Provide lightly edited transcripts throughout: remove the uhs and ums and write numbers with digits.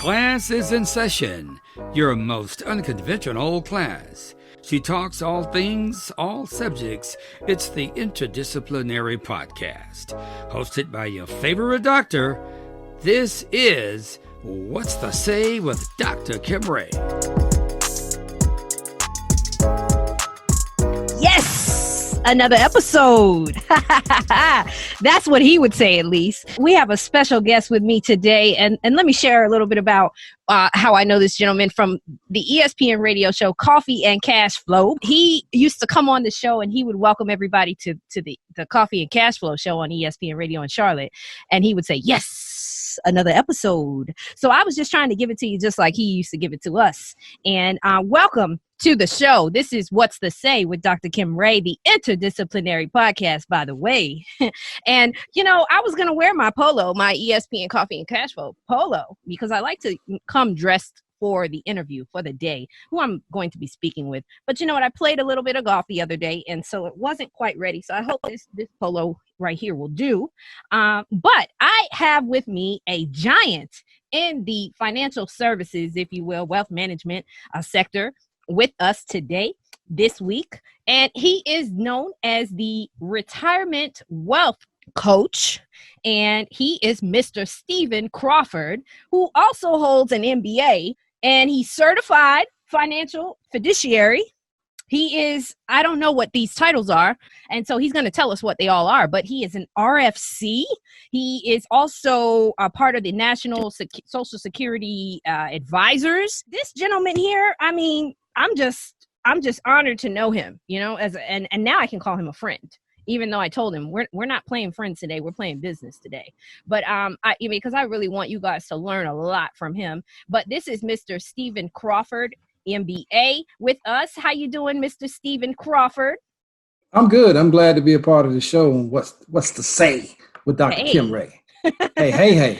Class is in session, your most unconventional class. She talks all things, all subjects. It's the Interdisciplinary Podcast. Hosted by your favorite doctor, this is What's the Say with Dr. Kymrae. Yes, another episode. That's what he would say, at least. We have a special guest with me today, and let me share a little bit about how I know this gentleman from the ESPN Radio show Coffee and Cash Flow. He used to come on the show, and he would welcome everybody to the Coffee and Cash Flow show on ESPN Radio in Charlotte, and he would say, yes, another episode. So I was just trying to give it to you just like he used to give it to us. And welcome to the show. This is What's the Say with Dr. Kymrae, the Interdisciplinary Podcast, by the way. And, you know, I was going to wear my polo, my ESPN Coffee and Cash Flow polo, because I like to come dressed for the interview for the day, who I'm going to be speaking with. But you know what? I played a little bit of golf the other day, and so it wasn't quite ready. So I hope this polo right here will do. But I have with me a giant in the financial services, if you will, wealth management sector with us today, this week. And he is known as the retirement wealth coach. And he is Mr. Stephen Crawford, who also holds an MBA, and he's certified financial fiduciary. He is, I don't know what these titles are, and so he's going to tell us what they all are, but he is an RFC. He is also a part of the National Social Security Advisors. This gentleman here, I mean, I'm just honored to know him, you know, and now I can call him a friend. Even though I told him we're not playing friends today, we're playing business today. But because I really want you guys to learn a lot from him. But this is Mr. Stephen Crawford, MBA, with us. How you doing, Mr. Stephen Crawford? I'm good. I'm glad to be a part of the show. What's to say with Dr. Kymrae? Hey.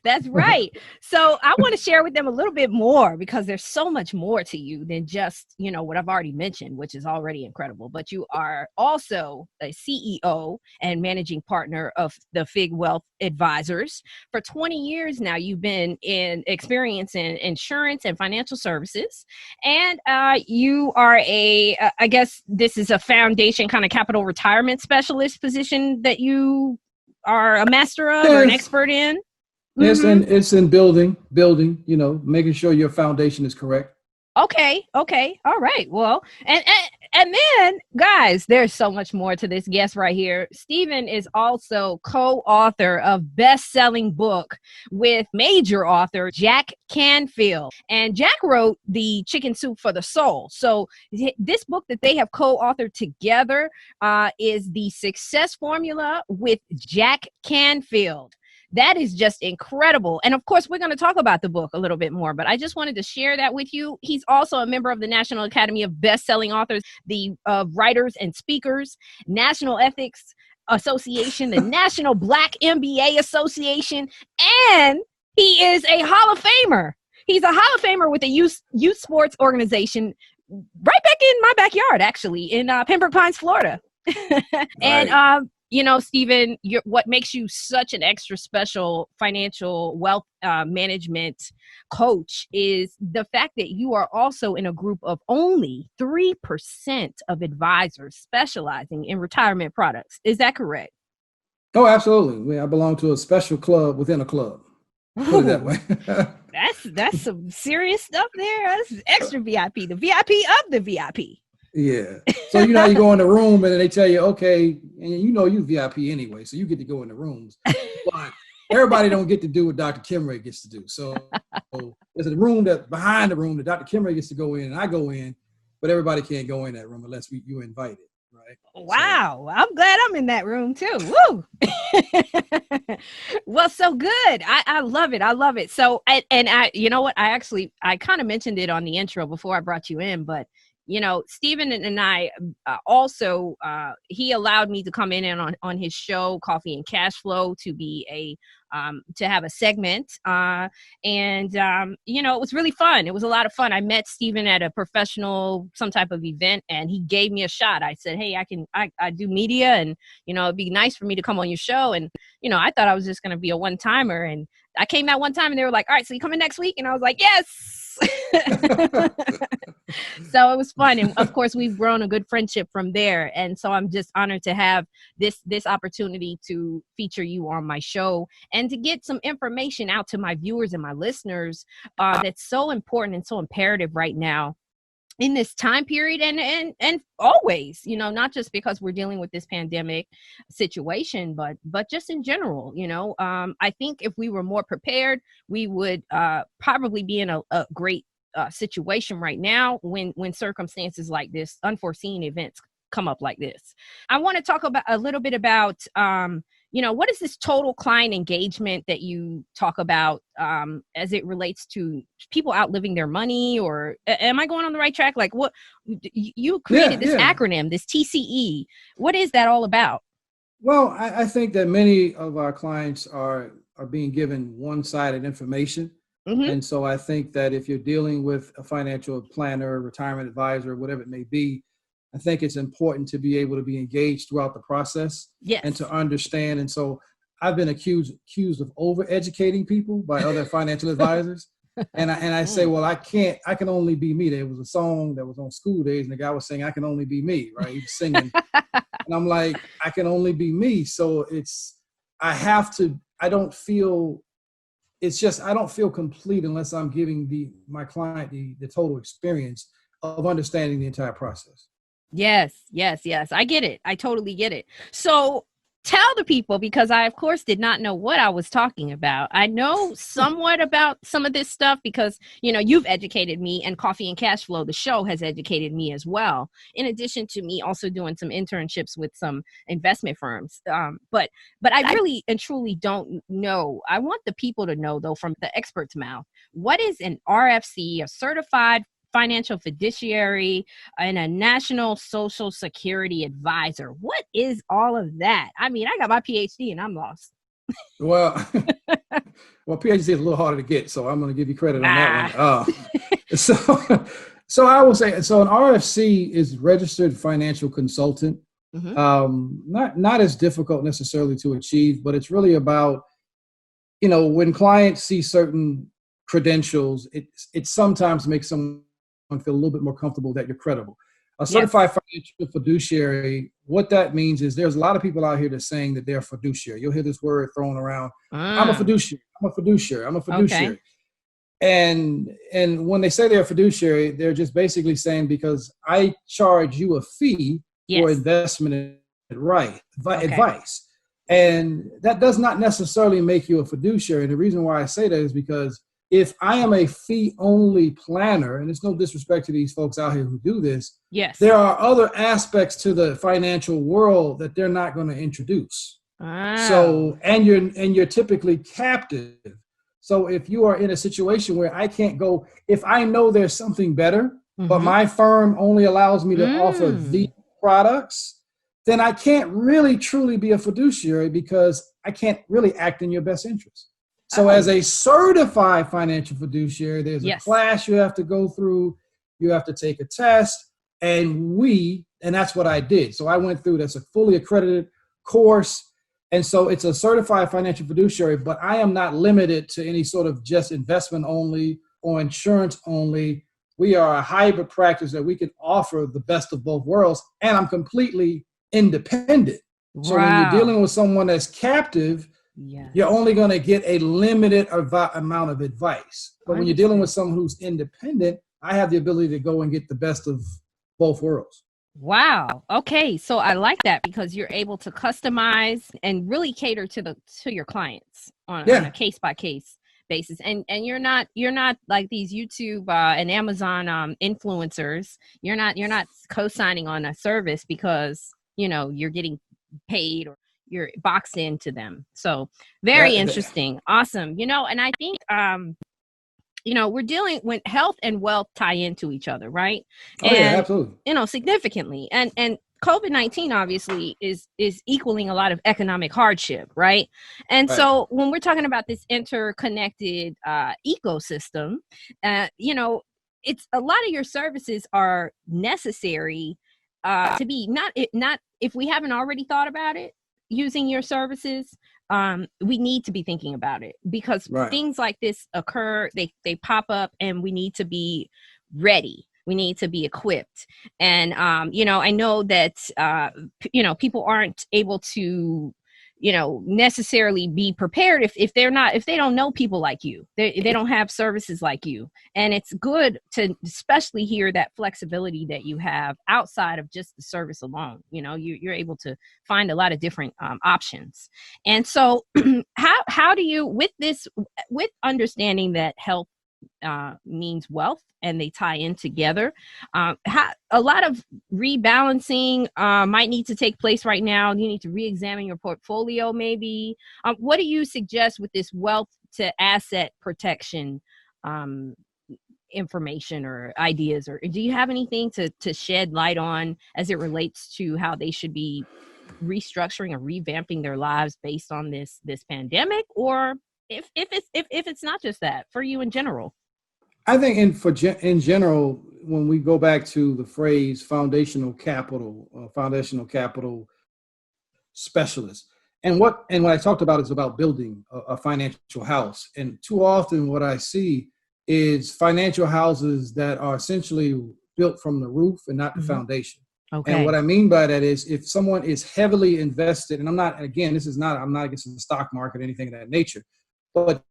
That's right. So I want to share with them a little bit more, because there's so much more to you than just, you know, what I've already mentioned, which is already incredible. But you are also a CEO and managing partner of the Fig Wealth Advisors. For 20 years now, you've been in experience in insurance and financial services. And you are I guess this is a foundation kind of capital retirement specialist position that you are a master of, or an expert in? Yes, mm-hmm. And it's in building, you know, making sure your foundation is correct. Okay. All right. Well, and then, guys, there's so much more to this guest right here. Stephen is also co-author of best-selling book with major author Jack Canfield. And Jack wrote the Chicken Soup for the Soul. So this book that they have co-authored together is the Success Formula with Jack Canfield. That is just incredible. And of course, we're going to talk about the book a little bit more, but I just wanted to share that with you. He's also a member of the National Academy of Best-Selling Authors, the Writers and Speakers, National Ethics Association, the National Black MBA Association, and he is a Hall of Famer. He's a Hall of Famer with the youth sports organization right back in my backyard, actually, in Pembroke Pines, Florida. And, right. You know, Stephen, what makes you such an extra special financial wealth management coach is the fact that you are also in a group of only 3% of advisors specializing in retirement products. Is that correct? Oh, absolutely. I belong to a special club within a club. Put it that way. That's some serious stuff there. That's extra VIP, the VIP of the VIP. Yeah. So, you know, how you go in the room and they tell you, okay, and you know you VIP anyway, so you get to go in the rooms. But everybody don't get to do what Dr. Kymrae gets to do. So there's a room that behind the room that Dr. Kymrae gets to go in, and I go in, but everybody can't go in that room unless you invited, right? Wow. So, I'm glad I'm in that room too. Woo! Well, so good. I love it. I love it. So, I you know what? I kind of mentioned it on the intro before I brought you in, but you know, Stephen and I also, he allowed me to come in and on his show, Coffee and Cash Flow, to be to have a segment. And you know, it was really fun. It was a lot of fun. I met Stephen at a professional, some type of event, and he gave me a shot. I said, hey, I do media, and, you know, it'd be nice for me to come on your show. And, you know, I thought I was just going to be a one-timer, and I came out one time and they were like, all right, so you coming next week? And I was like, yes. So it was fun. And of course, we've grown a good friendship from there. And so I'm just honored to have this opportunity to feature you on my show and to get some information out to my viewers and my listeners that's so important and so imperative right now in this time period and always, you know, not just because we're dealing with this pandemic situation, but just in general, you know. I think if we were more prepared, we would probably be in a great situation right now when circumstances like this, unforeseen events come up like this. I want to talk about a little bit about you know, what is this total client engagement that you talk about as it relates to people outliving their money? Or am I going on the right track? Like, what you created this acronym, this TCE. What is that all about? Well, I think that many of our clients are being given one-sided information. Mm-hmm. And so I think that if you're dealing with a financial planner, retirement advisor, whatever it may be, I think it's important to be able to be engaged throughout the process and to understand. And so I've been accused of over-educating people by other financial advisors. And I say, well, I can only be me. There was a song that was on School Days and the guy was saying, I can only be me, right? He was singing. And I'm like, I can only be me. So I don't feel complete unless I'm giving my client the total experience of understanding the entire process. Yes. I get it. I totally get it. So tell the people, because I, of course, did not know what I was talking about. I know somewhat about some of this stuff because, you know, you've educated me, and Coffee and Cash Flow, the show, has educated me as well, in addition to me also doing some internships with some investment firms. But I really and truly don't know. I want the people to know, though, from the expert's mouth, what is an RFC, a certified financial fiduciary, and a national social security advisor? What is all of that? I mean, I got my PhD and I'm lost. Well, PhD is a little harder to get, so I'm going to give you credit on that one. So I will say, so an RFC is registered financial consultant. Mm-hmm. Not as difficult necessarily to achieve, but it's really about, you know, when clients see certain credentials, it sometimes makes someone feel a little bit more comfortable that you're credible. A certified financial fiduciary, what that means is there's a lot of people out here that's saying that they're a fiduciary. You'll hear this word thrown around. I'm a fiduciary. Okay. And when they say they're a fiduciary, they're just basically saying, because I charge you a fee for investment advice. And that does not necessarily make you a fiduciary. And the reason why I say that is because if I am a fee-only planner, and it's no disrespect to these folks out here who do this, there are other aspects to the financial world that they're not going to introduce. So, and you're typically captive. So if you are in a situation where I can't go, if I know there's something better, but my firm only allows me to offer these products, then I can't really truly be a fiduciary because I can't really act in your best interest. So as a certified financial fiduciary, there's a class you have to go through. You have to take a test. And that's what I did. So I went through, that's a fully accredited course. And so it's a certified financial fiduciary, but I am not limited to any sort of just investment only or insurance only. We are a hybrid practice that we can offer the best of both worlds. And I'm completely independent. So when you're dealing with someone that's captive, you're only going to get a limited amount of advice. But when you're dealing with someone who's independent, I have the ability to go and get the best of both worlds. Wow. Okay. So I like that because you're able to customize and really cater to your clients on a case by case basis. And you're not like these YouTube and Amazon influencers. You're not co-signing on a service because, you know, you're getting paid or you're boxed into them. So very interesting. Awesome. You know, and I think, you know, we're dealing with health and wealth tie into each other, right? Absolutely. You know, significantly. And COVID-19 obviously is equaling a lot of economic hardship, right? And so when we're talking about this interconnected ecosystem, you know, it's a lot of your services are necessary to be not if we haven't already thought about it, using your services, we need to be thinking about it, because things like this occur, they pop up, and we need to be ready. We need to be equipped. And, I know that, people aren't able to, necessarily be prepared if they don't know people like you. They don't have services like you. And it's good to especially hear that flexibility that you have outside of just the service alone. You're able to find a lot of different options. And so how do you, with understanding that health means wealth and they tie in together, a lot of rebalancing might need to take place right now. You need to re-examine your portfolio maybe. What do you suggest with this wealth to asset protection information or ideas, or do you have anything to shed light on as it relates to how they should be restructuring or revamping their lives based on this pandemic, or if it's not just that, for you in general? I think in general, when we go back to the phrase foundational capital specialist, and what I talked about is about building a financial house. And too often what I see is financial houses that are essentially built from the roof and not the foundation. Okay. And what I mean by that is, if someone is heavily invested, and I'm not against the stock market or anything of that nature, but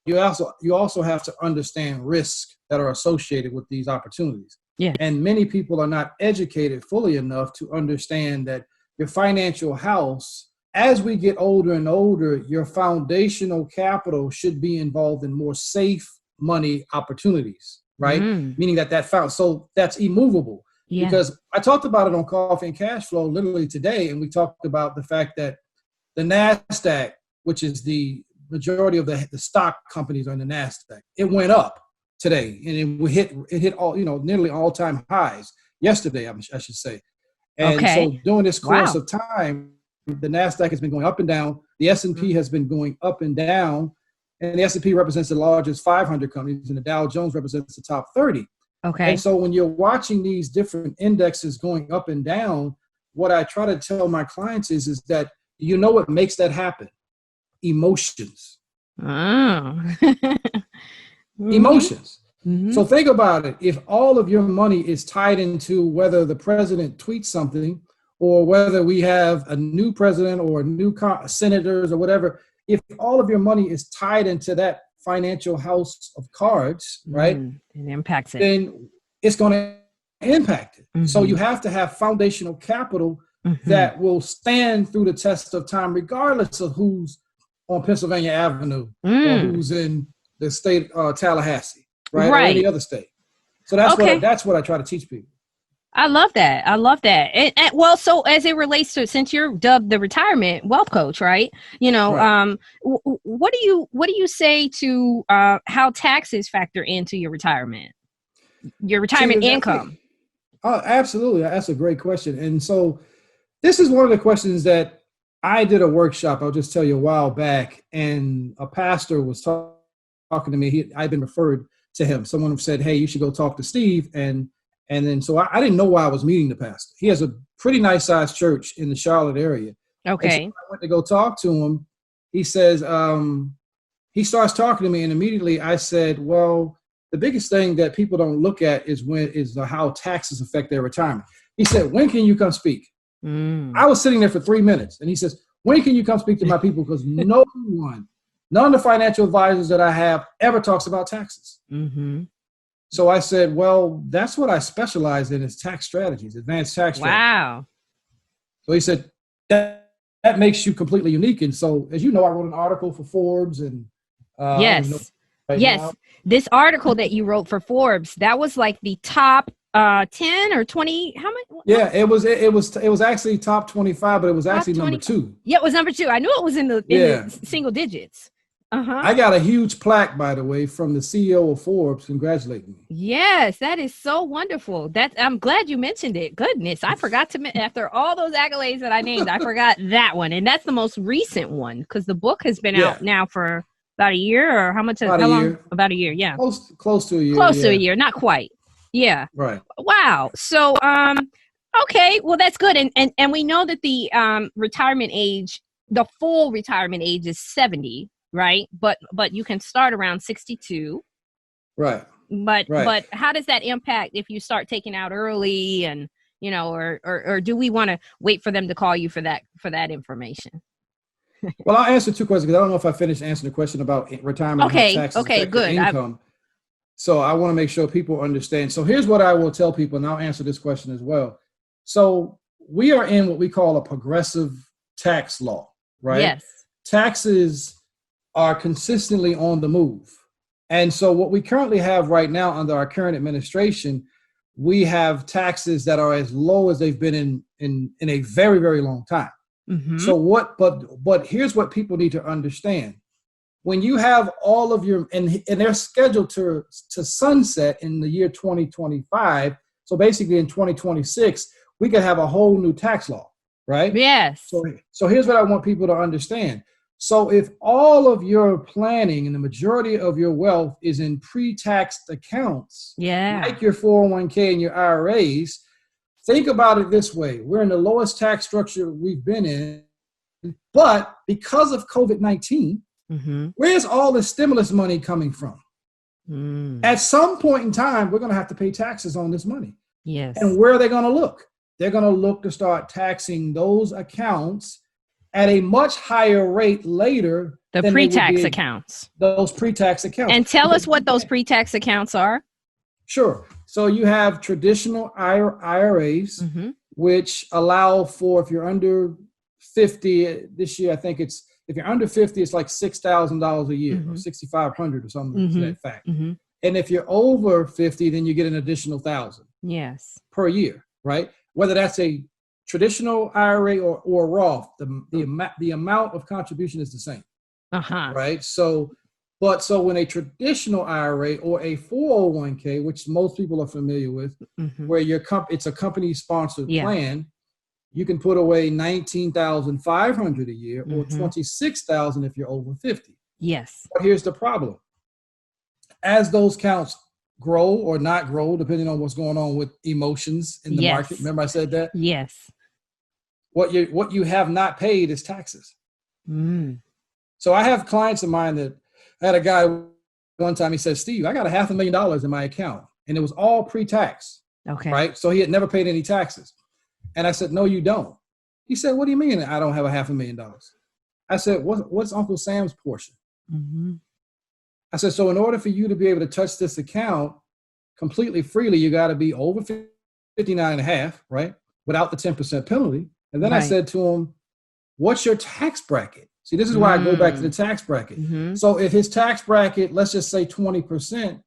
you also have to understand risks that are associated with these opportunities. Yeah. And many people are not educated fully enough to understand that your financial house, as we get older and older, your foundational capital should be involved in more safe money opportunities, right? Meaning so that's immovable. Yeah. Because I talked about it on Coffee and Cash Flow literally today, and we talked about the fact that the NASDAQ, which is the majority of the stock companies on the NASDAQ, it went up today, and it hit all, nearly all-time highs yesterday, I should say. And so during this course of time, the NASDAQ has been going up and down. The S&P has been going up and down, and the S&P represents the largest 500 companies, and the Dow Jones represents the top 30. Okay. And so when you're watching these different indexes going up and down, what I try to tell my clients is that what makes that happen? Emotions. Oh. Emotions. Mm-hmm. So think about it. If all of your money is tied into whether the president tweets something, or whether we have a new president or new senators or whatever, if all of your money is tied into that financial house of cards, right? It impacts it. Then it's going to impact it. Mm-hmm. So you have to have foundational capital that will stand through the test of time, regardless of who's on Pennsylvania Avenue or who's in the state Tallahassee, right? Or any other state. So that's what I try to teach people. I love that. And well, so as it relates to, since you're dubbed the retirement wealth coach, right? What do you say to how taxes factor into your retirement income? Oh, absolutely. That's a great question. And so this is one of the questions that I did a workshop, I'll just tell you, a while back, and a pastor was talking to me. I'd been referred to him. Someone said, hey, you should go talk to Steve. And then, so I didn't know why I was meeting the pastor. He has a pretty nice sized church in the Charlotte area. Okay. So I went to go talk to him. He says, he starts talking to me, and immediately I said, well, the biggest thing that people don't look at is how taxes affect their retirement. He said, when can you come speak? I was sitting there for 3 minutes, and he says, when can you come speak to my people? Because none of the financial advisors that I have ever talks about taxes. Mm-hmm. So I said, well, that's what I specialize in, is tax strategies, advanced tax strategies. Wow. So he said, that makes you completely unique. And so, as you know, I wrote an article for Forbes. And yes. Now. This article that you wrote for Forbes, that was like the top 10 or 20. How much? Yeah, it was actually top 25, but it was actually number 2. Yeah, it was number 2. I knew it was in the single digits. I got a huge plaque, by the way, from the CEO of Forbes congratulating me. Yes, that is so wonderful. I'm glad you mentioned it. Goodness, I forgot to after all those accolades that I named, I forgot that one, and that's the most recent one, because the book has been out now for about a year, or how much? About a year, yeah. Close to a year. Close to a year, not quite. Yeah. Right. Wow. So, okay, well, that's good, and we know that the retirement age the full retirement age is 70, right? But you can start around 62. Right. But how does that impact if you start taking out early, and or do we want to wait for them to call you for that information? Well, I'll answer two questions because I don't know if I finished answering the question about retirement and how taxes affect your income. So I want to make sure people understand. So here's what I will tell people, and I'll answer this question as well. So we are in what we call a progressive tax law, right? Yes. Taxes are consistently on the move. And so what we currently have right now under our current administration, we have taxes that are as low as they've been in a very, very long time. Mm-hmm. So but here's what people need to understand. When you have all of your, and they're scheduled to sunset in the year 2025. So basically in 2026, we could have a whole new tax law, right? Yes. So here's what I want people to understand. So if all of your planning and the majority of your wealth is in pre-taxed accounts, like your 401k and your IRAs, think about it this way. We're in the lowest tax structure we've been in, but because of COVID-19, where's all the stimulus money coming from? At some point in time, we're going to have to pay taxes on this money. Yes. And where are they going to look? They're going to look to start taxing those accounts at a much higher rate later. The pre-tax accounts. Those pre-tax accounts. And tell us what those pre-tax accounts are. Sure. So you have traditional IRAs, which allow for, if you're under 50 this year, I think if you're under 50, it's like $6,000 a year or $6,500 or something to that fact. And if you're over 50, then you get an additional $1,000 per year, right? Whether that's a traditional IRA or Roth, the amount of contribution is the same, right? So when a traditional IRA or a 401k, which most people are familiar with, where it's a company-sponsored plan, you can put away $19,500 a year or $26,000 if you're over 50. Yes. But here's the problem. As those counts grow or not grow, depending on what's going on with emotions in the market. Remember I said that? Yes. What you have not paid is taxes. So I have clients of mine that I had a guy one time, he said, Steve, I got $500,000 in my account and it was all pre-tax. Okay. Right. So he had never paid any taxes. And I said, no, you don't. He said, what do you mean I don't have $500,000? I said, what's Uncle Sam's portion? I said, so in order for you to be able to touch this account completely freely, you got to be over 59 and a half, right? Without the 10% penalty. And then I said to him, what's your tax bracket? See, this is why I go back to the tax bracket. So if his tax bracket, let's just say 20%,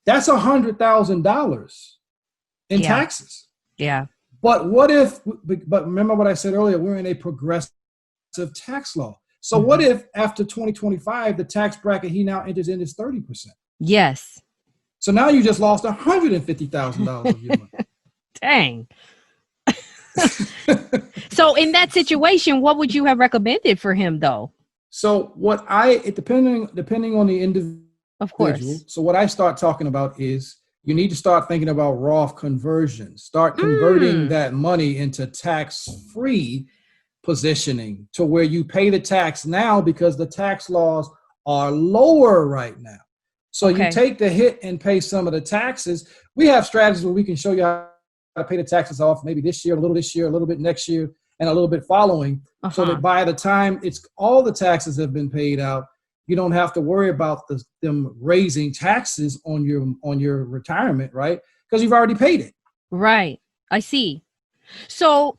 that's $100,000 in taxes. Yeah. But remember what I said earlier, we're in a progressive tax law. So what if after 2025, the tax bracket he now enters in is 30%? Yes. So now you just lost $150,000 of your money. Dang. So in that situation, what would you have recommended for him though? So depending on the individual, of course. So what I start talking about is you need to start thinking about Roth conversions. Start converting that money into tax-free positioning to where you pay the tax now because the tax laws are lower right now. So you take the hit and pay some of the taxes. We have strategies where we can show you how to pay the taxes off maybe this year, a little bit next year, and a little bit following, so that by the time all the taxes have been paid out, you don't have to worry about them raising taxes on your retirement, right? Because you've already paid it. Right. I see. So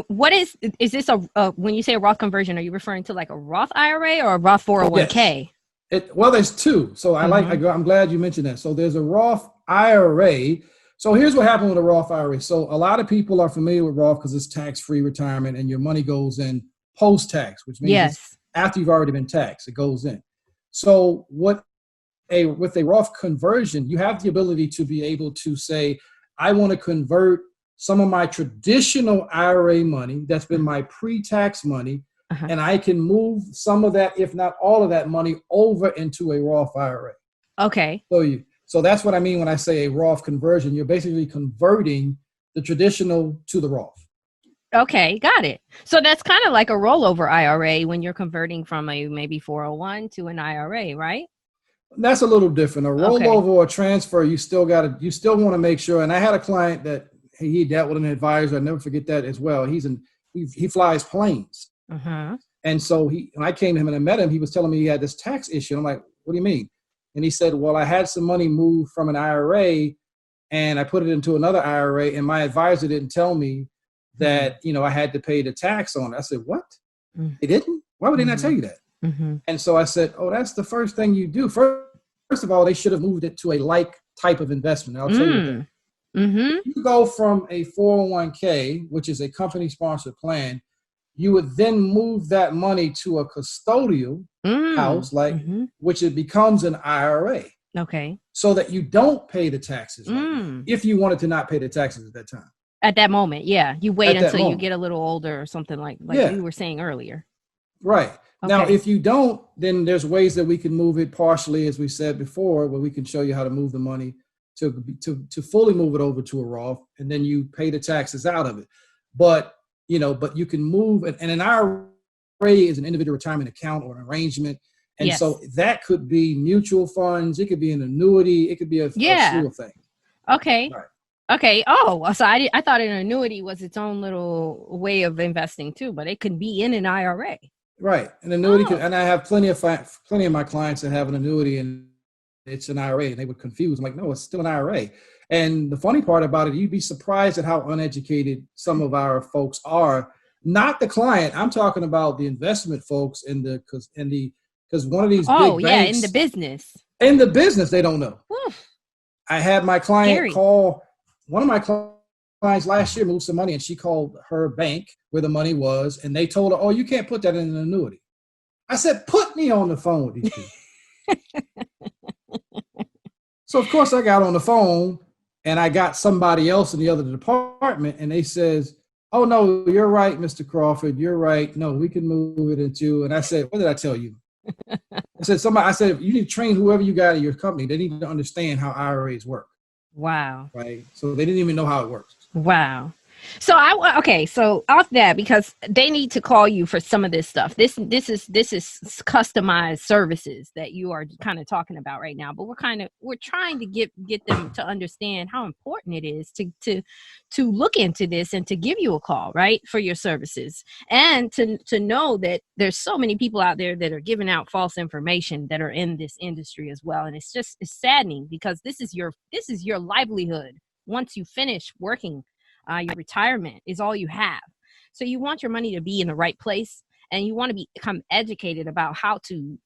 what is this when you say a Roth conversion, are you referring to like a Roth IRA or a Roth 401k? Well, there's two. So I'm glad you mentioned that. So there's a Roth IRA. So here's what happened with a Roth IRA. So a lot of people are familiar with Roth because it's tax-free retirement and your money goes in post-tax, which means after you've already been taxed, it goes in. So with a Roth conversion, you have the ability to be able to say, I want to convert some of my traditional IRA money that's been my pre-tax money, and I can move some of that, if not all of that money, over into a Roth IRA. Okay. So that's what I mean when I say a Roth conversion. You're basically converting the traditional to the Roth. Okay, got it. So that's kind of like a rollover IRA when you're converting from a maybe 401 to an IRA, right? That's a little different. A Okay. rollover or a transfer, you still want to make sure. And I had a client that he dealt with an advisor. I'll never forget that as well. He flies planes. Uh-huh. And so when I came to him and I met him, he was telling me he had this tax issue. I'm like, what do you mean? And he said, well, I had some money moved from an IRA and I put it into another IRA, and my advisor didn't tell me that, I had to pay the tax on it. I said, what? Mm-hmm. They didn't? Why would they not tell you that? Mm-hmm. And so I said, oh, that's the first thing you do. First of all, they should have moved it to a like type of investment. I'll tell you that. Mm-hmm. You go from a 401k, which is a company sponsored plan, you would then move that money to a custodial house, which it becomes an IRA. Okay. So that you don't pay the taxes if you wanted to not pay the taxes at that time. At that moment, yeah. You wait until you get a little older or something like you were saying earlier. Right. Okay. Now, if you don't, then there's ways that we can move it partially, as we said before, where we can show you how to move the money to fully move it over to a Roth, and then you pay the taxes out of it. But you can move, and an IRA is an individual retirement account or an arrangement. And so that could be mutual funds. It could be an annuity. It could be a slew of things. Okay. Right. Okay. Oh, so I thought an annuity was its own little way of investing too, but it could be in an IRA. Right. An annuity and I have plenty of my clients that have an annuity and it's an IRA, and they would confuse. I'm like, no, it's still an IRA. And the funny part about it, you'd be surprised at how uneducated some of our folks are. Not the client. I'm talking about the investment folks because one of these big banks, in the business. In the business, they don't know. Oof. I had my client call one of my clients last year, moved some money, and she called her bank where the money was, and they told her, oh, you can't put that in an annuity. I said, put me on the phone with these people. So, of course, I got on the phone, and I got somebody else in the other department, and they says, oh, no, you're right, Mr. Crawford. You're right. No, we can move it into. And I said, what did I tell you? I said, you need to train whoever you got in your company. They need to understand how IRAs work. Wow. Right. So they didn't even know how it works. Wow. So so off that, because they need to call you for some of this stuff. This is customized services that you are kind of talking about right now. But we're trying to get them to understand how important it is to look into this and to give you a call, right, for your services, and to know that there's so many people out there that are giving out false information that are in this industry as well. And it's saddening, because this is your livelihood. Once you finish working, your retirement is all you have. So you want your money to be in the right place, and you want to become educated about how to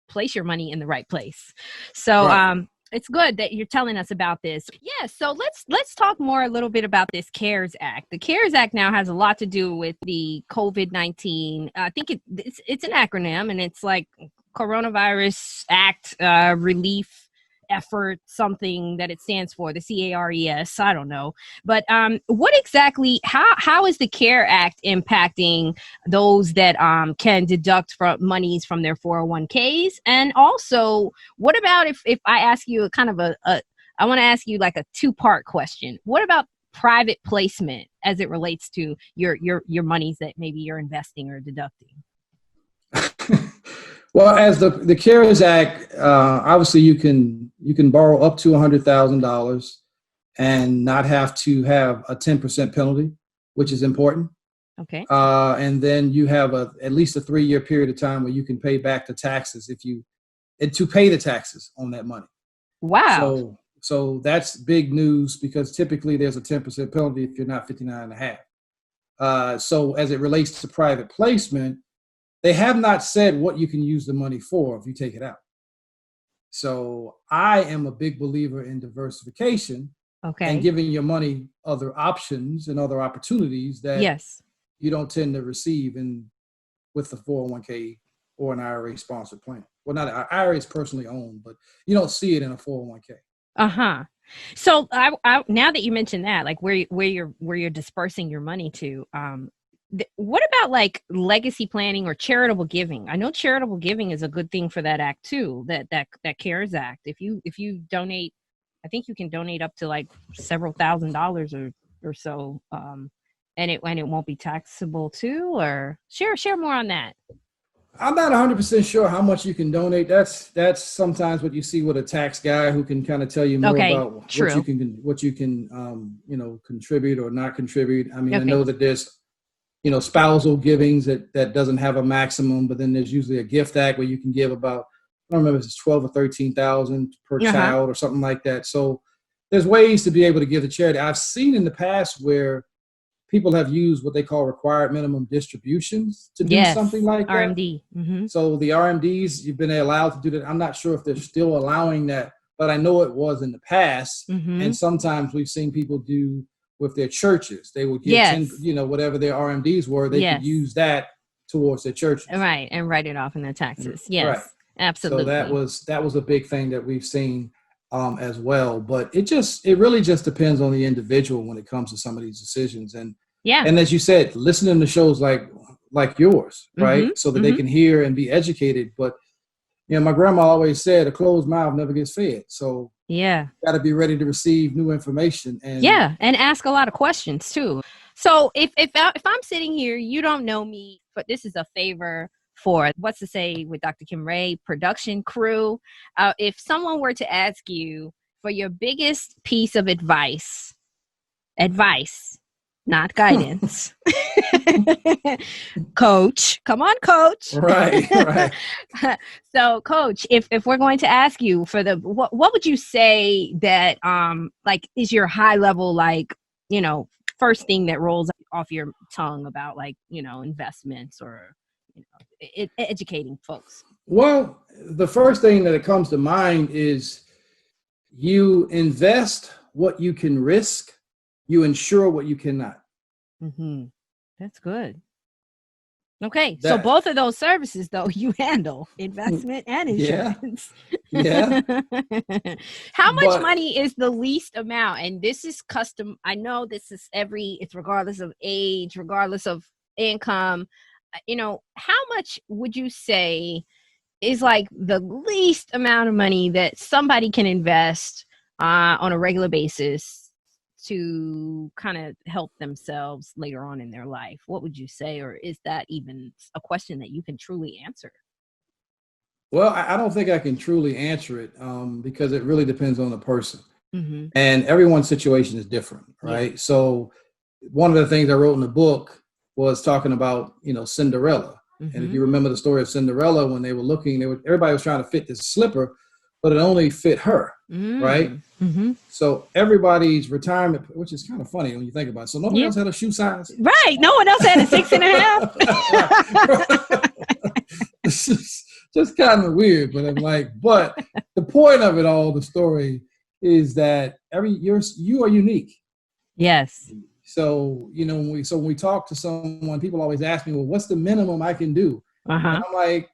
place your money in the right place. So it's good that you're telling us about this. Yeah. So let's talk more a little bit about this CARES Act. The CARES Act now has a lot to do with the COVID-19. I think it's an acronym, and it's like Coronavirus Act Relief Effort, something that it stands for, the CARES. I don't know. But what exactly, how is the CARE Act impacting those that can deduct from monies from their 401ks? And also, what about if I ask you I want to ask you like a two-part question. What about private placement as it relates to your monies that maybe you're investing or deducting? Well, as the CARES Act, obviously you can borrow up to $100,000 and not have to have a 10% penalty, which is important. Okay. And then you have at least a 3-year period of time where you can pay back the taxes to pay the taxes on that money. Wow. So that's big news, because typically there's a 10% penalty if you're not 59 and a half. So as it relates to private placement, they have not said what you can use the money for if you take it out. So I am a big believer in diversification and giving your money other options and other opportunities that you don't tend to receive with the 401k or an IRA sponsored plan. Well, not an IRA is personally owned, but you don't see it in a 401k. Uh-huh. So I now that you mentioned that, like where you're dispersing your money to, what about like legacy planning or charitable giving? I know charitable giving is a good thing for that act too, that CARES Act. If you donate, I think you can donate up to like several $1,000s or so And it won't be taxable too, or share more on that. I'm not 100% sure how much you can donate. That's sometimes what you see with a tax guy who can kind of tell you more about true. what you can contribute or not contribute. I mean, Okay. I know that there's spousal givings that doesn't have a maximum, but then there's usually a gift act where you can give about, I don't remember if it's 12 or 13,000 per child or something like that. So there's ways to be able to give to charity. I've seen in the past where people have used what they call required minimum distributions to do something like that. RMD. Mm-hmm. So the RMDs, you've been allowed to do that. I'm not sure if they're still allowing that, but I know it was in the past. Mm-hmm. And sometimes we've seen people do with their churches. They would get 10, whatever their RMDs were, they could use that towards their churches. Right, and write it off in their taxes. Yes, right. Absolutely. So that was a big thing that we've seen as well. But it really just depends on the individual when it comes to some of these decisions. And as you said, listening to shows like yours, right? Mm-hmm. So that they can hear and be educated. But my grandma always said a closed mouth never gets fed. So got to be ready to receive new information and ask a lot of questions too. So if I'm sitting here, you don't know me, but this is a favor for What's to Say with Dr. Kymrae production crew. If someone were to ask you for your biggest piece of advice, not guidance, coach, come on, coach. Right. So, coach, if we're going to ask you for what would you say that is your high level, first thing that rolls off your tongue about investments or educating folks? Well, the first thing that comes to mind is you invest what you can risk, you insure what you cannot. Mm-hmm. That's good. Okay, so both of those services, though, you handle investment and insurance. Yeah. How much money is the least amount? And this is custom. I know this is it's regardless of age, regardless of income. How much would you say is the least amount of money that somebody can invest on a regular basis to kind of help themselves later on in their life? What would you say? Or is that even a question that you can truly answer? Well, I don't think I can truly answer it because it really depends on the person. Mm-hmm. And everyone's situation is different, right? Yeah. So one of the things I wrote in the book was talking about, Cinderella. Mm-hmm. And if you remember the story of Cinderella, when they were looking, everybody was trying to fit this slipper, but it only fit her, right? Mm-hmm. So everybody's retirement, which is kind of funny when you think about it. So nobody else had a shoe size. Right. No one else had a 6.5. It's just kind of weird, but but the point of it all, the story is that you are unique. Yes. So, when we talk to someone, people always ask me, well, what's the minimum I can do? Uh-huh. And I'm like,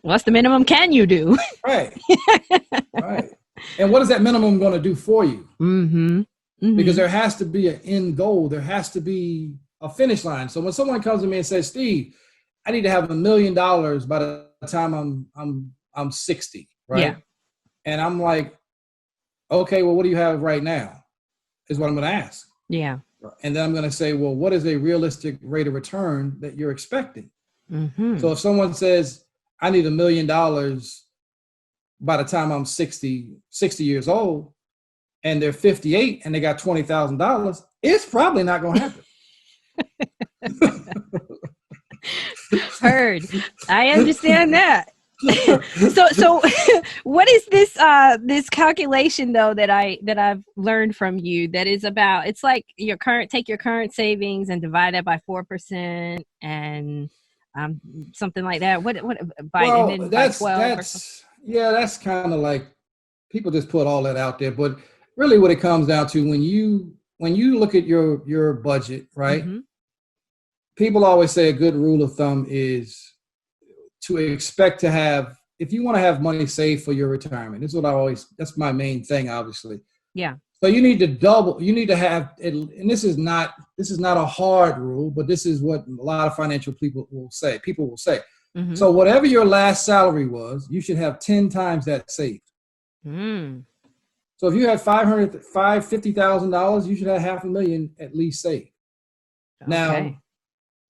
what's the minimum can you do? Right. Right. And what is that minimum going to do for you? Mm-hmm. Mm-hmm. Because there has to be an end goal. There has to be a finish line. So when someone comes to me and says, Steve, I need to have $1 million by the time I'm 60, right? Yeah. And I'm like, okay, well, what do you have right now? Is what I'm going to ask. Yeah. And then I'm going to say, well, what is a realistic rate of return that you're expecting? Mm-hmm. So if someone says, I need $1 million by the time I'm 60 years old, and they're 58 and they got $20,000, it's probably not going to happen. Heard. I understand that. So what is this calculation though that I've learned from you that is about? It's like take your current savings and divide that by 4% and something like that. What by 12? That's kind of like people just put all that out there, but really what it comes down to when you look at your budget, right? Mm-hmm. People always say a good rule of thumb is to expect to have, if you want to have money saved for your retirement, that's my main thing, obviously. Yeah. So you need to have, and this is not a hard rule, but this is what a lot of financial people will say. Mm-hmm. So whatever your last salary was, you should have 10 times that saved. Mm. So if you had $50,000, you should have $500,000 at least saved. Now,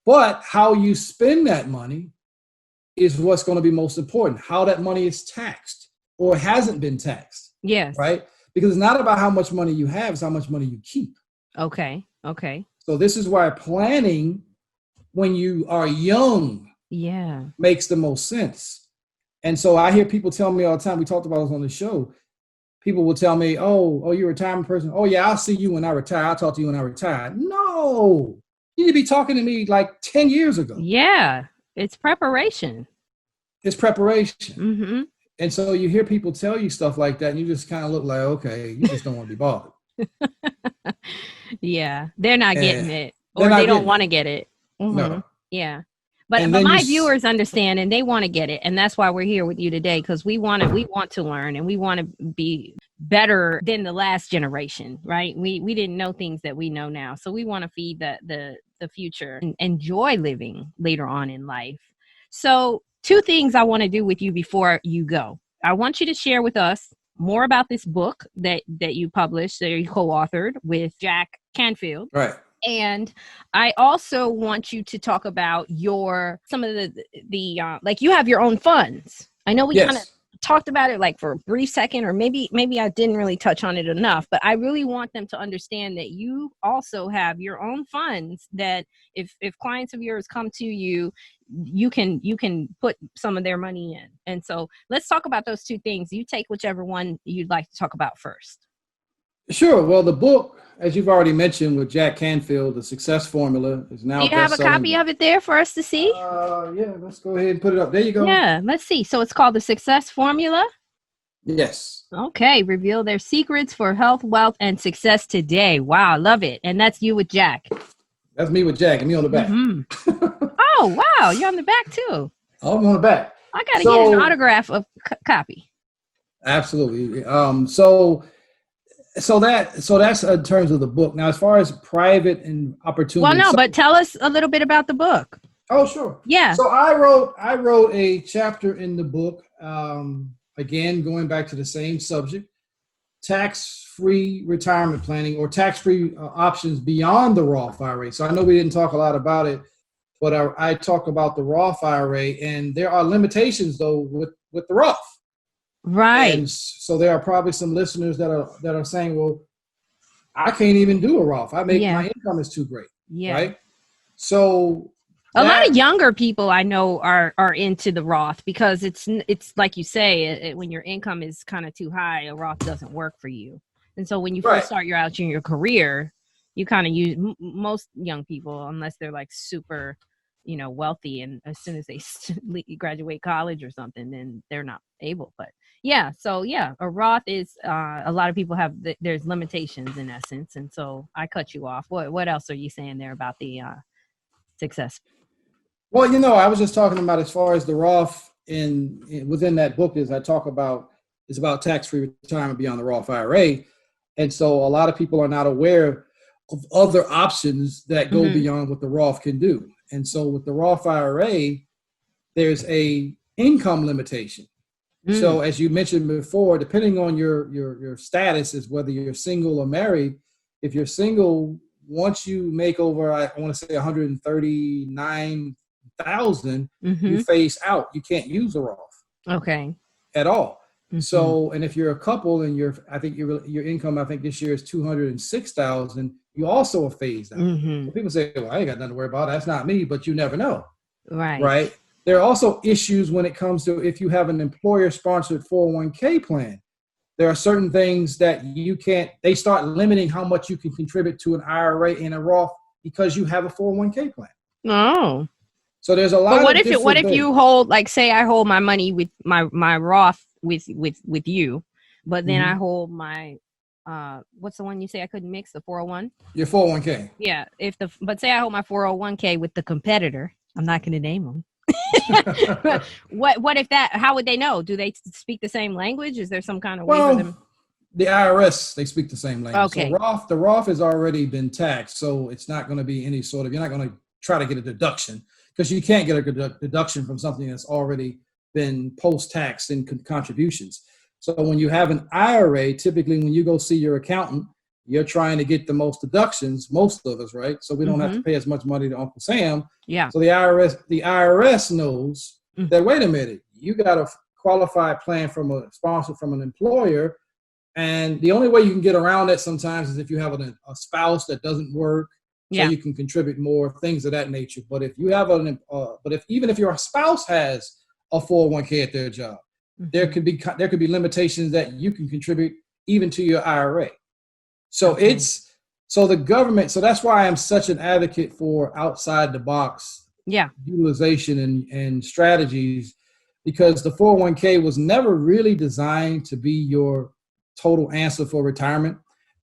but how you spend that money is what's going to be most important. How that money is taxed or hasn't been taxed. Yes. Right? Because it's not about how much money you have, it's how much money you keep. Okay. So this is why planning when you are young makes the most sense. And so I hear people tell me all the time, we talked about this on the show, people will tell me, oh, you're a retirement person. Oh yeah, I'll see you when I retire. I'll talk to you when I retire. No, you need to be talking to me like 10 years ago. Yeah, it's preparation. Mm-hmm. And so you hear people tell you stuff like that and you just kind of look like, okay, you just don't want to be bothered. Yeah, they're not getting it, or they don't want to get it. Mm-hmm. No. Yeah. But my viewers understand and they want to get it. And that's why we're here with you today, because we want to learn and we want to be better than the last generation, right? We didn't know things that we know now. So we want to feed the future and enjoy living later on in life. So 2 things I want to do with you before you go. I want you to share with us more about this book that you published, that you co-authored with Jack Canfield. Right. And I also want you to talk about some of the like you have your own funds. I know we kind of talked about it like for a brief second, or maybe I didn't really touch on it enough, but I really want them to understand that you also have your own funds that if clients of yours come to you, you can put some of their money in. And so let's talk about those 2 things. You take whichever one you'd like to talk about first. Sure. Well, the book, as you've already mentioned, with Jack Canfield, The Success Formula, is now. Do you have a copy of it there for us to see? Yeah, let's go ahead and put it up. There you go. Yeah, let's see. So it's called The Success Formula? Yes. Okay. Reveal their secrets for health, wealth, and success today. Wow, I love it. And that's you with Jack. That's me with Jack and me on the back. Mm-hmm. Oh, wow. You're on the back too. I'm on the back. I got to get an autograph of copy. Absolutely. So that's in terms of the book. Now, as far as private and opportunity. Well, no, but tell us a little bit about the book. Oh, sure. Yeah. So I wrote a chapter in the book, again, going back to the same subject, tax-free retirement planning or tax-free options beyond the Roth IRA. So I know we didn't talk a lot about it, but I talk about the Roth IRA, and there are limitations though with the Roth. Right. And so there are probably some listeners that are saying, well, I can't even do a Roth. My income is too great. Yeah. Right. So a lot of younger people I know are into the Roth because it's like you say, when your income is kind of too high, a Roth doesn't work for you. And so when you first start out in your career, you kind of use most young people, unless they're like super, wealthy, and as soon as they graduate college or something, then they're not able. But a Roth is a lot of people have there's limitations in essence, and so I cut you off. What else are you saying there about the success? Well, I was just talking about as far as the Roth within that book is about tax-free retirement beyond the Roth IRA, and so a lot of people are not aware of other options that go beyond what the Roth can do. And so with the Roth IRA, there's a income limitation. So as you mentioned before, depending on your status is whether you're single or married. If you're single, once you make over, I want to say 139,000, you phase out. You can't use the Roth. Okay. At all. So, and if you're a couple and your income, I think this year is 206,000, you also are phased out. So people say, well, I ain't got nothing to worry about. That's not me, but you never know. Right. There are also issues when it comes to if you have an employer-sponsored 401k plan. There are certain things that you can't, they start limiting how much you can contribute to an IRA and a Roth because you have a 401k plan. Oh. So there's a lot what if you hold, like, say I hold my money with my Roth with you, but then I hold my, what's the one you say I couldn't mix, the 401? Your 401k. Yeah. But say I hold my 401k with the competitor, I'm not going to name them. What if how would they know? Do they speak the same language? Is there some kind of way for them? The IRS, they speak the same language. Okay. So the Roth has already been taxed, so it's not going to be any sort of, you're not going to try to get a deduction because you can't get a deduction from something that's already been post-taxed in contributions. So when you have an IRA, typically when you go see your accountant, you're trying to get the most deductions, most of us, right? So we don't have to pay as much money to Uncle Sam. Yeah. So the IRS knows that, wait a minute, you got a qualified plan from a sponsor, from an employer. And the only way you can get around that sometimes is if you have a spouse that doesn't work, so you can contribute more, things of that nature. But if you have even if your spouse has a 401k at their job, there could be limitations that you can contribute even to your IRA. So the government. So that's why I'm such an advocate for outside the box utilization and strategies, because the 401k was never really designed to be your total answer for retirement.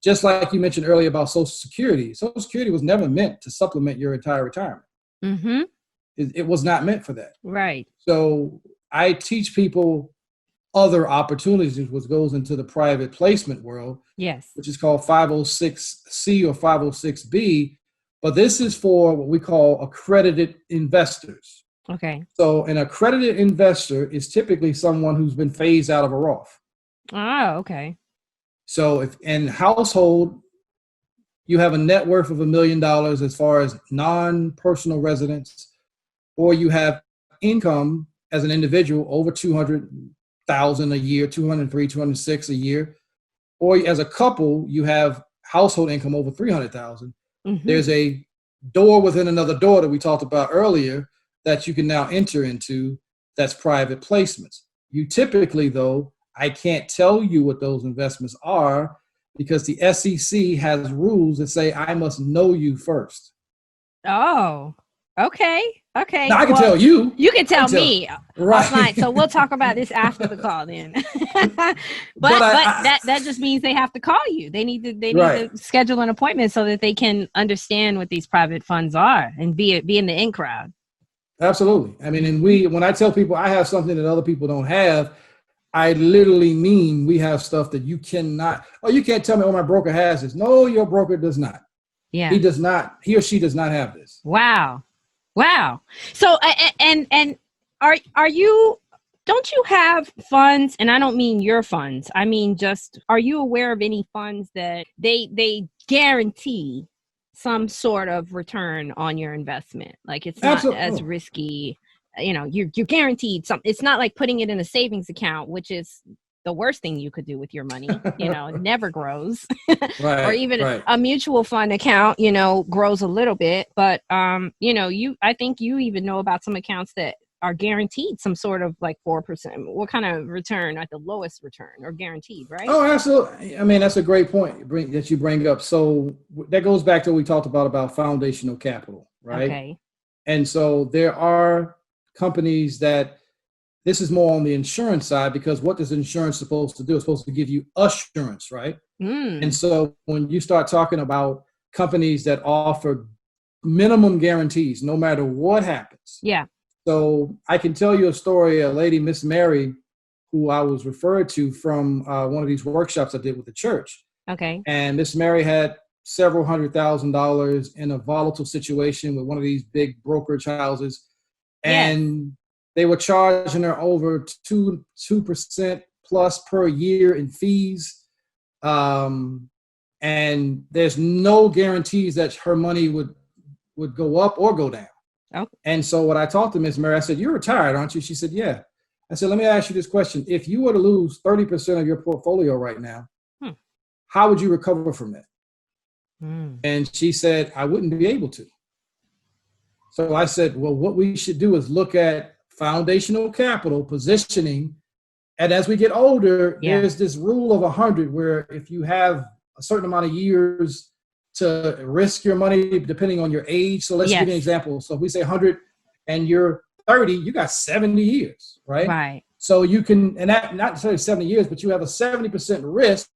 Just like you mentioned earlier about Social Security. Social Security was never meant to supplement your entire retirement. It was not meant for that. Right. So I teach people other opportunities, which goes into the private placement world. Yes. Which is called 506C or 506B. But this is for what we call accredited investors. Okay. So an accredited investor is typically someone who's been phased out of a Roth. Oh, okay. So if in household, you have a net worth of $1 million as far as non-personal residence, or you have income as an individual over 200,000 a year, 203, 206 a year, or as a couple, you have household income over 300,000. There's a door within another door that we talked about earlier that you can now enter into. That's private placements. You typically, though, I can't tell you what those investments are because the SEC has rules that say I must know you first. Oh, okay. Okay. Now, I can tell you. You can tell me offline. So we'll talk about this after the call then. but that just means they have to call you. They need to schedule an appointment so that they can understand what these private funds are and be in the in crowd. Absolutely. I mean, and when I tell people I have something that other people don't have, I literally mean we have stuff that you cannot, you can't tell me, my broker has this. No, your broker does not. Yeah. He does not, he or she does not have this. Wow. So, and don't you have funds, and I don't mean your funds, I mean, just, are you aware of any funds that they guarantee some sort of return on your investment? Like it's not as risky. You're guaranteed something. It's not like putting it in a savings account, which is the worst thing you could do with your money. It never grows. Right, or even a mutual fund account, grows a little bit. But, I think you even know about some accounts that are guaranteed some sort of like 4%. What kind of return at the lowest return or guaranteed, right? Oh, absolutely. I mean, that's a great point that you bring up. So that goes back to what we talked about foundational capital, right? Okay. And so there are companies that this is more on the insurance side, because what is insurance supposed to do? It's supposed to give you assurance, right? And so when you start talking about companies that offer minimum guarantees, no matter what happens. Yeah. So I can tell you a story, a lady, Miss Mary, who I was referred to from one of these workshops I did with the church. Okay. And Miss Mary had several $100,000 in a volatile situation with one of these big brokerage houses. And they were charging her over 2% plus per year in fees. And there's no guarantees that her money would go up or go down. Oh. And so when I talked to Ms. Mary, I said, "You're retired, aren't you?" She said, "Yeah." I said, "Let me ask you this question. If you were to lose 30% of your portfolio right now, how would you recover from that?" And she said, "I wouldn't be able to." So I said, well, what we should do is look at foundational capital positioning. And as we get older, there's this rule of 100, where if you have a certain amount of years to risk your money, depending on your age. So let's give you an example. So if we say 100 and you're 30, you got 70 years, right? Right. So you can, and that not necessarily 70 years, but you have a 70% risk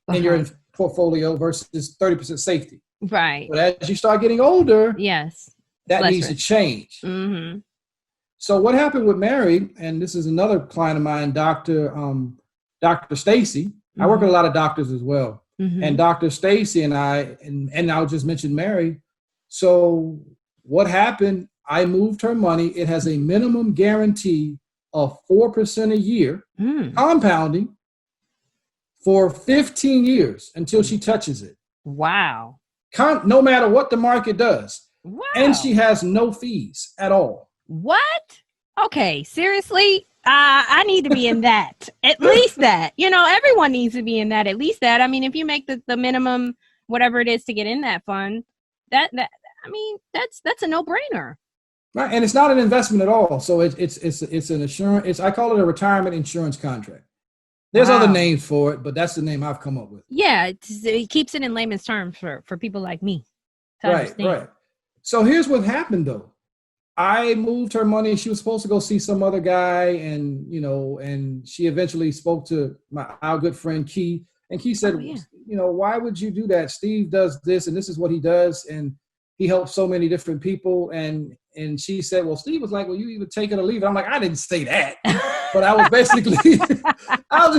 in your portfolio versus 30% safety. Right. But as you start getting older, that needs to change. Mm-hmm. So what happened with Mary, and this is another client of mine, Dr. Stacy. Mm-hmm. I work with a lot of doctors as well. Mm-hmm. And Dr. Stacy and I, and I'll just mention Mary. So what happened, I moved her money. It has a minimum guarantee of 4% a year, compounding for 15 years until she touches it. Wow. No matter what the market does. Wow. And she has no fees at all. What? Okay, seriously? I need to be in that. At least that. Everyone needs to be in that. At least that. I mean, if you make the minimum, whatever it is to get in that fund, that's a no-brainer. Right, and it's not an investment at all. So it's an insurance. I call it a retirement insurance contract. There's other names for it, but that's the name I've come up with. Yeah, it keeps it in layman's terms for people like me to understand. Right. So here's what happened though. I moved her money. She was supposed to go see some other guy, and she eventually spoke to our good friend Key, and Key said, why would you do that? Steve does this, and this is what he does, and he helps so many different people. And she said, well, Steve was like, well, you either take it or leave it. I'm like, I didn't say that, but I was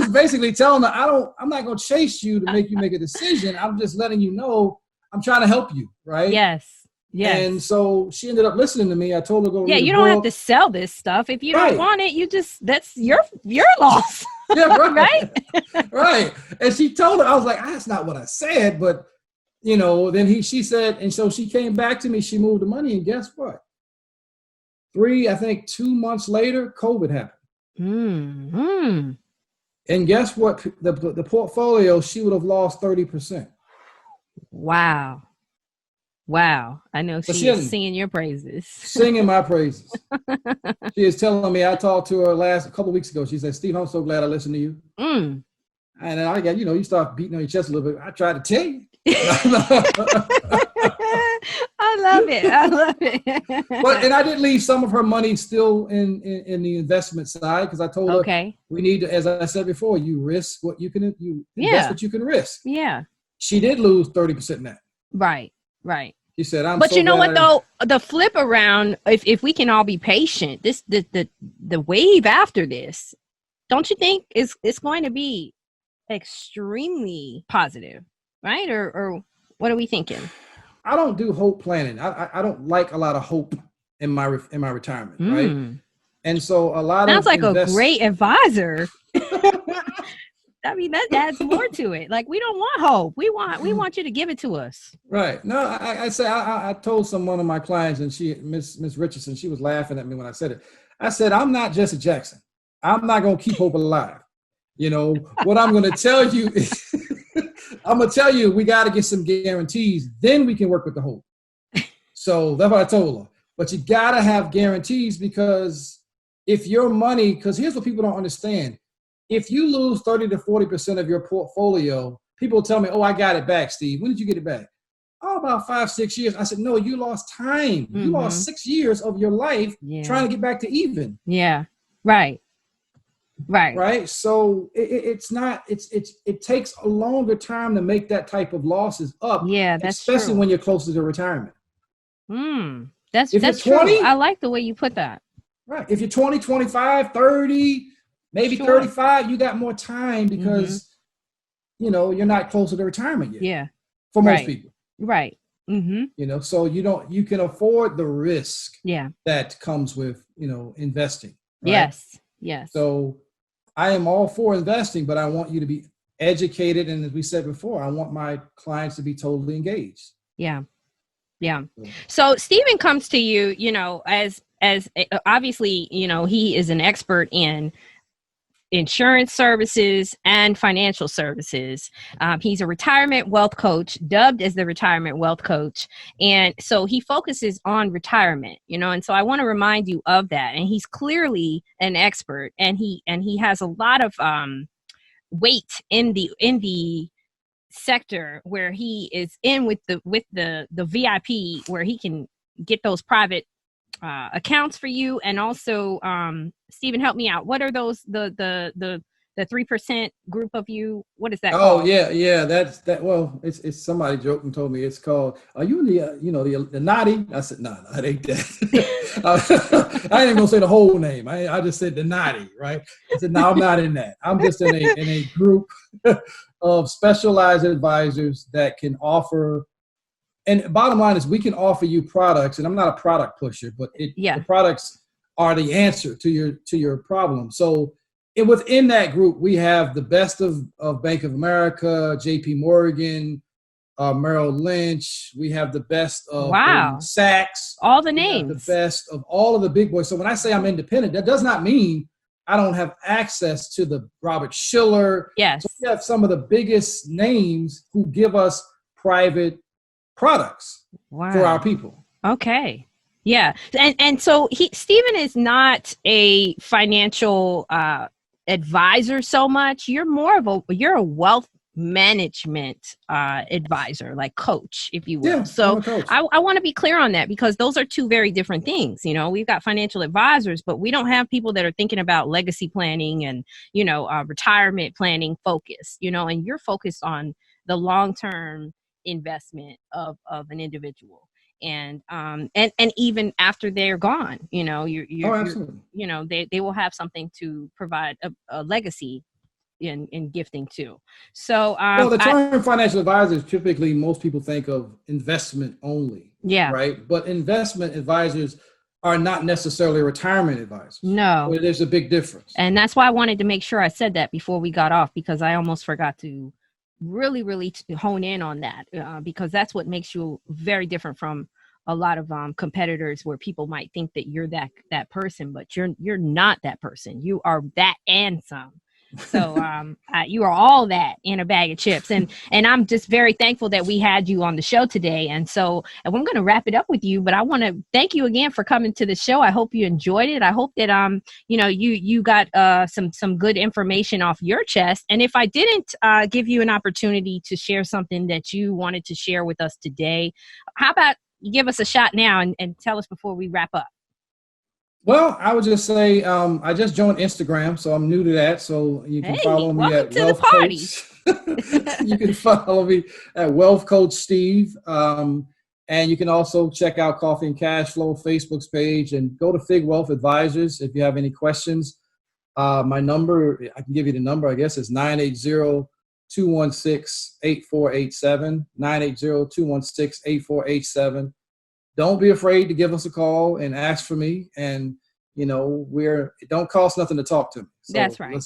just basically telling her, I'm not going to chase you to make you make a decision. I'm just letting you know I'm trying to help you, right? Yes. And so she ended up listening to me. I told her to go. Yeah, you don't have to sell this stuff. If you don't want it, that's your loss. Yeah, right. Right? Right. And she told her, I was like, that's not what I said. But, then she said, and so she came back to me, she moved the money, and guess what? 2 months later, COVID happened. Mm-hmm. And guess what? The portfolio, she would have lost 30%. Wow. I know she's singing your praises. Singing my praises. She is telling me, I talked to her a couple of weeks ago. She said, Steve, I'm so glad I listened to you. And then I got, you start beating on your chest a little bit. I tried to tell you. I love it. And I did leave some of her money still in the investment side, because I told her we need to, as I said before, you risk what you can, invest what you can risk. Yeah. She did lose 30% in that. Right. She said, but you know what though? The flip around, if we can all be patient, the wave after this, don't you think it's going to be extremely positive, right? Or what are we thinking? I don't do hope planning. I don't like a lot of hope in my retirement, right? And so a lot sounds like a great advisor. I mean, that adds more to it. Like, we don't want hope. We want you to give it to us. Right. No, I told one of my clients, and Miss Richardson, she was laughing at me when I said it. I said, I'm not Jesse Jackson. I'm not going to keep hope alive. What I'm going to tell you is, I'm going to tell you, we got to get some guarantees. Then we can work with the hope. So that's what I told her. But you got to have guarantees, because if your money, because here's what people don't understand. If you lose 30 to 40% of your portfolio, people tell me, oh, I got it back, Steve. When did you get it back? Oh, about 5-6 years. I said, no, you lost time. Mm-hmm. You lost 6 years of your life trying to get back to even. Yeah. Right. So it takes a longer time to make that type of losses up. Yeah, that's especially true. When you're closer to retirement. That's 20, true. I like the way you put that. Right. If you're 20, 25, 30, maybe 35, you got more time, because you're not closer to retirement yet. Yeah. For most people. Right. Mm-hmm. So you can afford the risk that comes with, investing. Right? Yes. So I am all for investing, but I want you to be educated. And as we said before, I want my clients to be totally engaged. Yeah. So Stephen comes to you, as obviously, he is an expert in insurance services and financial services. He's a retirement wealth coach, dubbed as the retirement wealth coach. And so he focuses on retirement, and so I want to remind you of that. And he's clearly an expert, and he has a lot of weight in the sector where he is in with the VIP, where he can get those private accounts for you. And also, Stephen, help me out. What are those, the 3% group of you? What is that called? Yeah. That's that. Well, it's somebody joked and told me it's called, are you in the naughty? I said, no, it ain't that. I ain't even gonna say the whole name. I just said the naughty, right? I said, no, I'm not in that. I'm just in a group of specialized advisors that can offer. And bottom line is, we can offer you products, and I'm not a product pusher, but the products are the answer to your problem. So within that group, we have the best of Bank of America, JP Morgan, Merrill Lynch. We have the best of Wow. Sachs. All the names. The best of all of the big boys. So when I say I'm independent, that does not mean I don't have access to the Robert Schiller. Yes. So we have some of the biggest names who give us private products for our people. Okay. Yeah. And so Stephen is not a financial advisor so much. You're more of you're a wealth management advisor, like coach, if you will. Yeah, so I want to be clear on that, because those are two very different things. You know, we've got financial advisors, but we don't have people that are thinking about legacy planning and, you know, retirement planning focus, you know, and you're focused on the long-term investment of an individual. And even after they're gone, you know, you're you know, they will have something to provide a legacy in gifting too. So well, the term financial advisors, typically most people think of investment only. Yeah. Right. But investment advisors are not necessarily retirement advisors. No. So there's a big difference. And that's why I wanted to make sure I said that before we got off, because I almost forgot to really hone in on that, because that's what makes you very different from a lot of competitors, where people might think that you're that person, but you're not that person. You are that and some. So you are all that in a bag of chips. And I'm just very thankful that we had you on the show today. And I'm going to wrap it up with you, but I want to thank you again for coming to the show. I hope you enjoyed it. I hope that, you know, you got some good information off your chest. And if I didn't give you an opportunity to share something that you wanted to share with us today, how about you give us a shot now and tell us before we wrap up? Well, I would just say I just joined Instagram, so I'm new to that. So you can follow me at Wealth Coach. You can follow me at Wealth Coach Steve. And you can also check out Coffee and Cash Flow Facebook's page, and go to Fig Wealth Advisors if you have any questions. My number, I can give you the number, I guess, is 980-216-8487, 980-216-8487. Don't be afraid to give us a call and ask for me. And, you know, it don't cost nothing to talk to me. So that's right.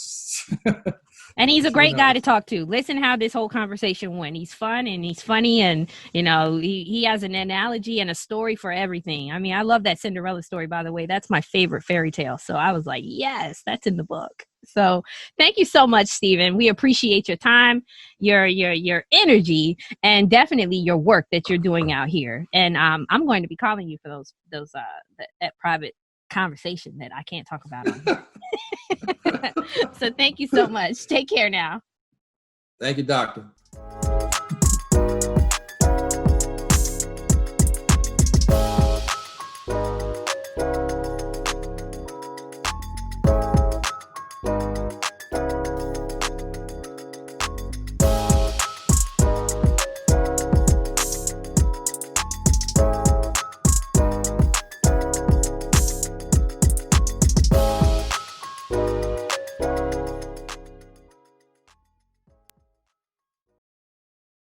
And he's a great guy to talk to. Listen how this whole conversation went. He's fun and he's funny, and, you know, he has an analogy and a story for everything. I mean, I love that Cinderella story, by the way. That's my favorite fairy tale. So I was like, yes, that's in the book. So thank you so much, Stephen. We appreciate your time, your energy, and definitely your work that you're doing out here. And I'm going to be calling you for that private conversation that I can't talk about on here. So thank you so much. Take care now. Thank you, doctor.